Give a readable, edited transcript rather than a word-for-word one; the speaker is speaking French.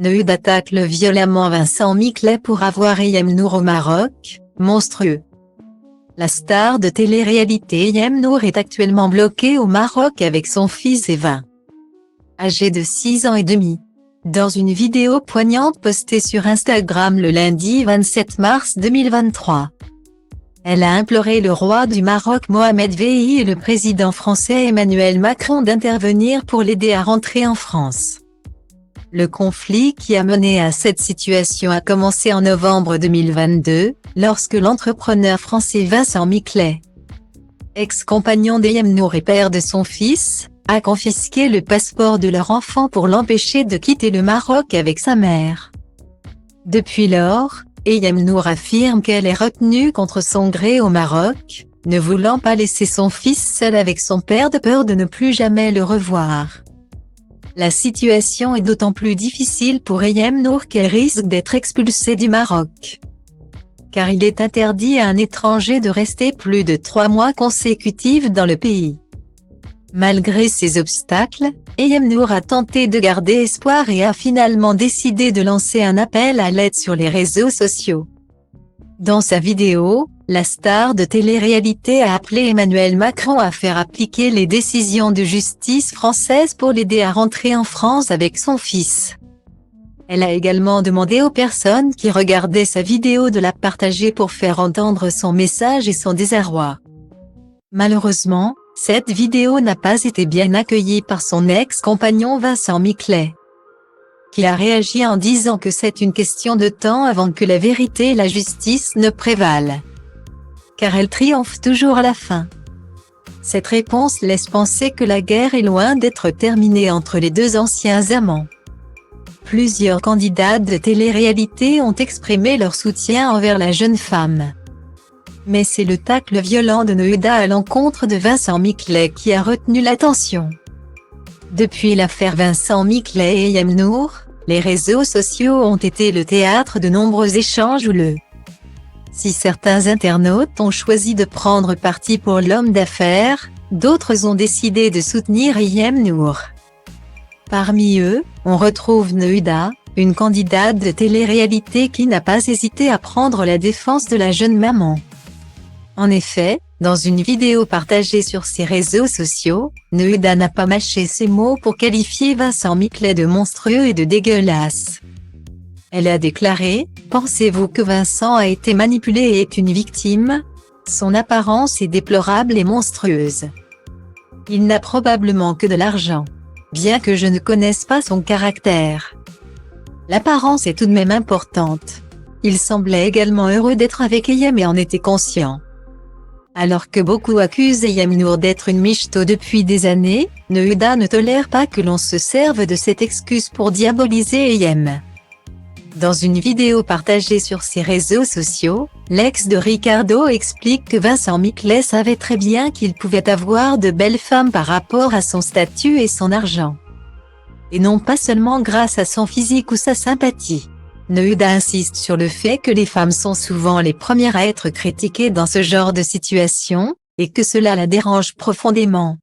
Neuilly tacle violemment Vincent Miclet pour avoir Eyem Nour au Maroc, monstrueux. La star de télé-réalité Eyem Nour est actuellement bloquée au Maroc avec son fils Evin, âgé de 6 ans et demi. Dans une vidéo poignante postée sur Instagram le lundi 27 mars 2023, elle a imploré le roi du Maroc Mohamed VI et le président français Emmanuel Macron d'intervenir pour l'aider à rentrer en France. Le conflit qui a mené à cette situation a commencé en novembre 2022, lorsque l'entrepreneur français Vincent Miclet, ex-compagnon d'Eyem Nour et père de son fils, a confisqué le passeport de leur enfant pour l'empêcher de quitter le Maroc avec sa mère. Depuis lors, Eyem Nour affirme qu'elle est retenue contre son gré au Maroc, ne voulant pas laisser son fils seul avec son père de peur de ne plus jamais le revoir. La situation est d'autant plus difficile pour Eyem Nour qu'elle risque d'être expulsée du Maroc, car il est interdit à un étranger de rester plus de 3 mois consécutifs dans le pays. Malgré ces obstacles, Eyem Nour a tenté de garder espoir et a finalement décidé de lancer un appel à l'aide sur les réseaux sociaux. Dans sa vidéo, la star de télé-réalité a appelé Emmanuel Macron à faire appliquer les décisions de justice française pour l'aider à rentrer en France avec son fils. Elle a également demandé aux personnes qui regardaient sa vidéo de la partager pour faire entendre son message et son désarroi. Malheureusement, cette vidéo n'a pas été bien accueillie par son ex-compagnon Vincent Miclet, qui a réagi en disant que c'est une question de temps avant que la vérité et la justice ne prévalent, car elle triomphe toujours à la fin. Cette réponse laisse penser que la guerre est loin d'être terminée entre les deux anciens amants. Plusieurs candidats de télé-réalité ont exprimé leur soutien envers la jeune femme. Mais c'est le tacle violent de Neuilly à l'encontre de Vincent Miclet qui a retenu l'attention. Depuis l'affaire Vincent Miclet et Eyem Nour, les réseaux sociaux ont été le théâtre de nombreux échanges houleux. Si certains internautes ont choisi de prendre parti pour l'homme d'affaires, d'autres ont décidé de soutenir Eyem Nour. Parmi eux, on retrouve Neuilly, une candidate de télé-réalité qui n'a pas hésité à prendre la défense de la jeune maman. En effet, dans une vidéo partagée sur ses réseaux sociaux, Neuilly n'a pas mâché ses mots pour qualifier Vincent Miclet de monstrueux et de dégueulasse. Elle a déclaré « Pensez-vous que Vincent a été manipulé et est une victime? Son apparence est déplorable et monstrueuse. Il n'a probablement que de l'argent. Bien que je ne connaisse pas son caractère. L'apparence est tout de même importante. Il semblait également heureux d'être avec Eyem et en était conscient. » Alors que beaucoup accusent Eyem Nour d'être une michto depuis des années, Neuilly ne tolère pas que l'on se serve de cette excuse pour diaboliser Eyem. Dans une vidéo partagée sur ses réseaux sociaux, l'ex de Ricardo explique que Vincent Miclet savait très bien qu'il pouvait avoir de belles femmes par rapport à son statut et son argent. Et non pas seulement grâce à son physique ou sa sympathie. Neuilly insiste sur le fait que les femmes sont souvent les premières à être critiquées dans ce genre de situation, et que cela la dérange profondément.